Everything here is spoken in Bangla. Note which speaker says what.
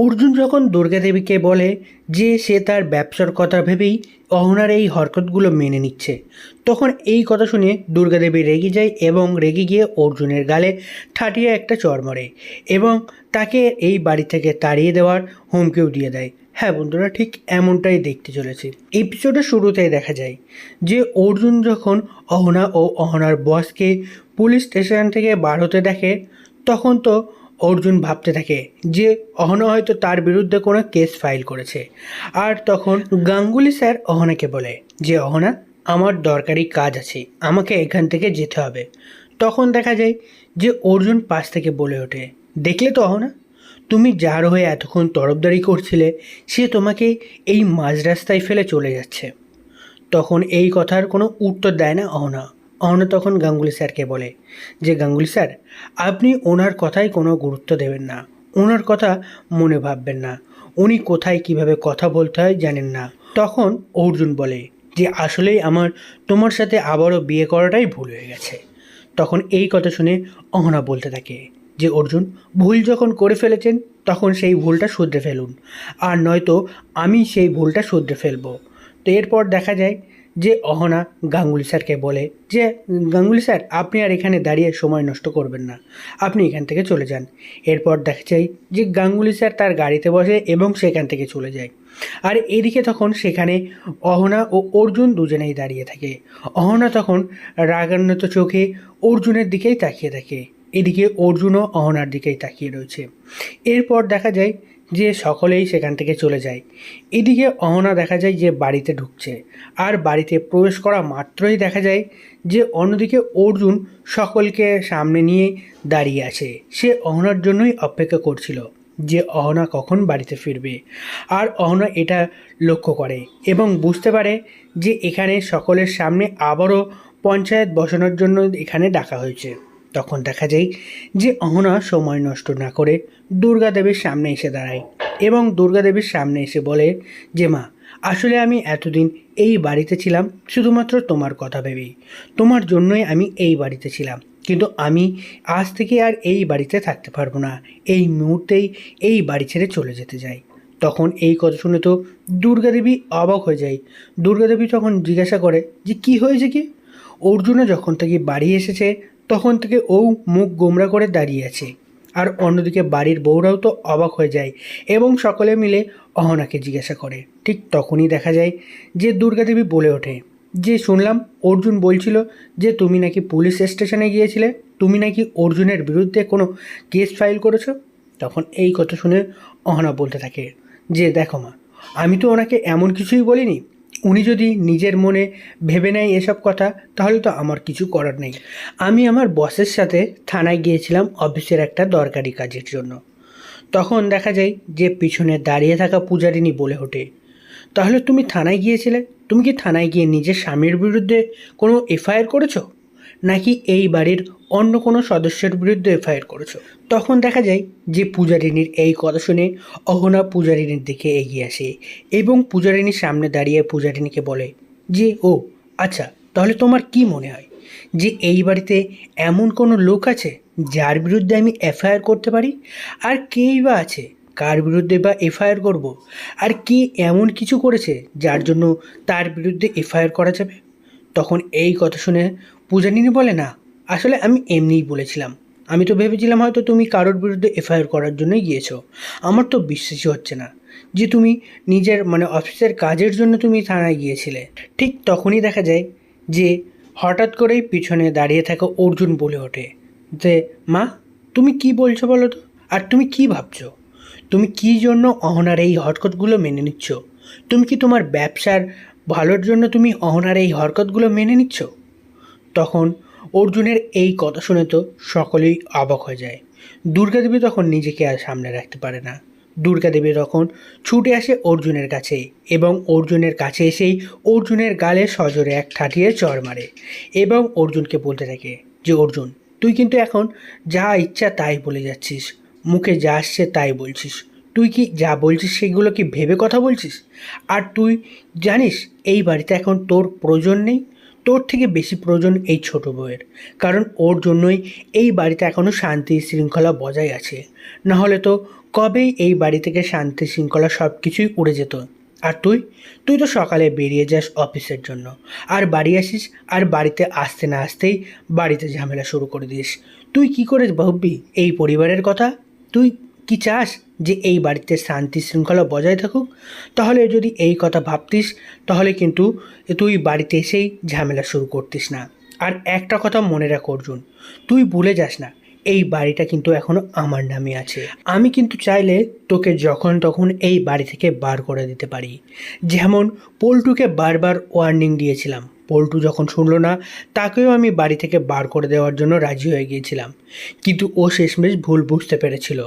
Speaker 1: অর্জুন যখন দুর্গাদেবীকে বলে যে সে তার ব্যবসার কথা ভেবেই অহনার এই হরকতগুলো মেনে নিচ্ছে, তখন এই কথা শুনে দুর্গাদেবী রেগে যায় এবং রেগে গিয়ে অর্জুনের গালে ঠাটিয়ে একটা চড় মারে এবং তাকে এই বাড়ি থেকে তাড়িয়ে দেওয়ার হুমকিও দিয়ে দেয়। হ্যাঁ বন্ধুরা, ঠিক এমনটাই দেখতে চলেছে। এপিসোডের শুরুতেই দেখা যায় যে অর্জুন যখন অহনা ও অহনার বসকে পুলিশ স্টেশন থেকে বার হতে দেখে, তখন তো অর্জুন ভাবতে থাকে যে অহনা হয়তো তার বিরুদ্ধে কোনো কেস ফাইল করেছে। আর তখন গাঙ্গুলি স্যার অহনাকে বলে যে অহনা, আমার দরকারি কাজ আছে, আমাকে এখান থেকে যেতে হবে। তখন দেখা যায় যে অর্জুন পাশ থেকে বলে ওঠে, দেখলে তো অহনা, তুমি যার হয়ে এতক্ষণ তরফদারি করছিলে সে তোমাকে এই মাঝ রাস্তায় ফেলে চলে যাচ্ছে। তখন এই কথার কোনো উত্তর দেয় না অহনা। অহনা তখন গাঙ্গুলি স্যারকে বলে যে গাঙ্গুলি স্যার, আপনি ওনার কথায় কোনো গুরুত্ব দেবেন না, ওনার কথা মনে ভাববেন না, উনি কোথায় কিভাবে কথা বলতে হয় জানেন না। তখন অর্জুন বলে যে আসলেই আমার তোমার সাথে আবারও বিয়ে করাটাই ভুল হয়ে গেছে। তখন এই কথা শুনে অহনা বলতে থাকে যে অর্জুন, ভুল যখন করে ফেলেছেন তখন সেই ভুলটা শুধরে ফেলুন, আর নয়তো আমি সেই ভুলটা শুধরে ফেলবো। তো এরপর দেখা যায় যে অহনা গাঙ্গুলি স্যারকে বলে যে গাঙ্গুলি স্যার, আপনি আর এখানে দাঁড়িয়ে সময় নষ্ট করবেন না, আপনি এখান থেকে চলে যান। এরপর দেখা যায় যে গাঙ্গুলি স্যার তার গাড়িতে বসে এবং সেখান থেকে চলে যায়। আর এদিকে তখন সেখানে অহনা ও অর্জুন দুজনেই দাঁড়িয়ে থাকে। অহনা তখন রাগান্বিত চোখে অর্জুনের দিকেই তাকিয়ে থাকে, এদিকে অর্জুনও অহনার দিকেই তাকিয়ে রয়েছে। এরপর দেখা যায় যে সকলেই সেখান থেকে চলে যায়। এদিকে অহনা দেখা যায় যে বাড়িতে ঢুকছে, আর বাড়িতে প্রবেশ করা মাত্রই দেখা যায় যে অন্যদিকে অর্জুন সকলকে সামনে নিয়ে দাঁড়িয়ে আছে। সে অহনার জন্যই অপেক্ষা করছিল যে অহনা কখন বাড়িতে ফিরবে। আর অহনা এটা লক্ষ্য করে এবং বুঝতে পারে যে এখানে সকলের সামনে আবারও পঞ্চায়েত বসানোর জন্য এখানে ডাকা হয়েছে। তখন দেখা যায় যে অহনা সময় নষ্ট না করে দুর্গাদেবীর সামনে এসে দাঁড়ায় এবং দুর্গাদেবীর সামনে এসে বলে যে মা, আসলে আমি এতদিন এই বাড়িতে ছিলাম শুধুমাত্র তোমার কথা ভেবেই, তোমার জন্যই আমি এই বাড়িতে ছিলাম, কিন্তু আমি আজ থেকে আর এই বাড়িতে থাকতে পারবো না, এই মুহূর্তেই এই বাড়ি ছেড়ে চলে যেতে চাই। তখন এই কথা শুনে তো দুর্গাদেবী অবাক হয়ে যায়। দুর্গাদেবী তখন জিজ্ঞাসা করে যে কি হয়েছে কি। অর্জুনও যখন থেকে বাড়ি এসেছে তখন থেকে ও মুখ গোমড়া করে দাঁড়িয়ে আছে। আর অন্যদিকে বাড়ির বউরাও তো অবাক হয়ে যায় এবং সকলে মিলে অহনাকে জিজ্ঞাসা করে। ঠিক তখনই দেখা যায় যে দুর্গাদেবী বলে ওঠে যে শুনলাম অর্জুন বলছিল যে তুমি নাকি পুলিশ স্টেশনে গিয়েছিলে, তুমি নাকি অর্জুনের বিরুদ্ধে কোনো কেস ফাইল করেছো। তখন এই কথা শুনে অহনা বলতে থাকে যে দেখো মা, আমি তো ওনাকে এমন কিছুই বলিনি, উনি যদি নিজের মনে ভেবে নেয় এসব কথা তাহলে তো আমার কিছু করার নেই। আমি আমার বসের সাথে থানায় গিয়েছিলাম অফিসের একটা দরকারি কাজের জন্য। তখন দেখা যায় যে পিছনে দাঁড়িয়ে থাকা পূজারিনী বলে ওঠে, তাহলে তুমি থানায় গিয়েছিলে, তুমি কি থানায় গিয়ে নিজের স্বামীর বিরুদ্ধে কোনো এফআইআর করেছো, নাকি এই বাড়ির অন্য কোনো সদস্যের বিরুদ্ধে এফআইআর করেছো? তখন দেখা যায় যে পূজারিনীর এই কথা শুনে অহনা পূজারিনীর দিকে এগিয়ে আসে এবং পূজারিনীর সামনে দাঁড়িয়ে পূজারিনীকে বলে যে ও আচ্ছা, তাহলে তোমার কি মনে হয় যে এই বাড়িতে এমন কোনো লোক আছে যার বিরুদ্ধে আমি এফআইআর করতে পারি? আর কেই বা আছে, কার বিরুদ্ধে বা এফআইআর করব? আর কে এমন কিছু করেছে যার জন্য তার বিরুদ্ধে এফআইআর করা যাবে? তখন এই কথা শুনে পূজারিনী বলে, না আসলে আমি এমনিই বলেছিলাম, আমি তো ভেবেছিলাম হয়তো তুমি কারোর বিরুদ্ধে এফআইআর করার জন্যই গিয়েছো। আমার তো বিশ্বাসই হচ্ছে না যে তুমি নিজের অফিসের কাজের জন্য তুমি থানায় গিয়েছিলে। ঠিক তখনই দেখা যায় যে হঠাৎ করেই পিছনে দাঁড়িয়ে থাকা অর্জুন বলে ওঠে যে মা, তুমি কি বলছো বলো তো, আর তুমি কি ভাবছো? তুমি কি জন্য অহনার এই হরকতগুলো মেনে নিচ্ছ? তুমি কি তোমার ব্যবসার ভালোর জন্য তুমি অহনার এই হরকতগুলো মেনে নিচ্ছ? তখন অর্জুনের এই কথা শুনে তো সকলেই অবাক হয়ে যায়। দুর্গাদেবী তখন নিজেকে আর সামনে রাখতে পারে না। দুর্গাদেবী তখন ছুটে আসে অর্জুনের কাছে এবং অর্জুনের কাছে এসেই অর্জুনের গালে সজোরে এক ঠাটিয়ে চড় মারে এবং অর্জুনকে বলতে থাকে যে অর্জুন, তুই কিন্তু এখন যা ইচ্ছা তাই বলে যাচ্ছিস, মুখে যা আসছে তাই বলছিস। তুই কি যা বলছিস সেগুলো কি ভেবে কথা বলছিস? আর তুই জানিস এই বাড়িতে এখন তোর প্রয়োজন নেই, তোর থেকে বেশি প্রয়োজন এই ছোট বউয়ের, কারণ ওর জন্যই এই বাড়িতে এখনও শান্তি শৃঙ্খলা বজায় আছে। নাহলে তো কবেই এই বাড়ি থেকে শান্তি শৃঙ্খলা সব কিছুই উড়ে যেত। আর তুই তুই তো সকালে বেরিয়ে যাস অফিসের জন্য, আর বাড়ি আসিস, আর বাড়িতে আসতে না আসতেই বাড়িতে ঝামেলা শুরু করে দিস। তুই কি করে ভাববি এই পরিবারের কথা? তুই কি চাস যে এই বাড়িতে শান্তি শৃঙ্খলা বজায় থাকুক? তাহলে যদি এই কথা ভাবতিস, তাহলে কিন্তু তুই বাড়িতে এসেই ঝামেলা শুরু করতিস না। আর একটা কথা মনে রাখ অর্জুন, তুই ভুলে যাস না এই বাড়িটা কিন্তু এখনো আমার নামে আছে। আমি কিন্তু চাইলে তোকে যখন তখন এই বাড়ি থেকে বার করে দিতে পারি। যেমন পল্টুকে বারবার ওয়ার্নিং দিয়েছিলাম, পল্টু যখন শুনলো না, তাকেও আমি বাড়ি থেকে বার করে দেওয়ার জন্য রাজি হয়ে গিয়েছিলাম, কিন্তু ও শেষমেশ ভুল বুঝতে পেরেছিল।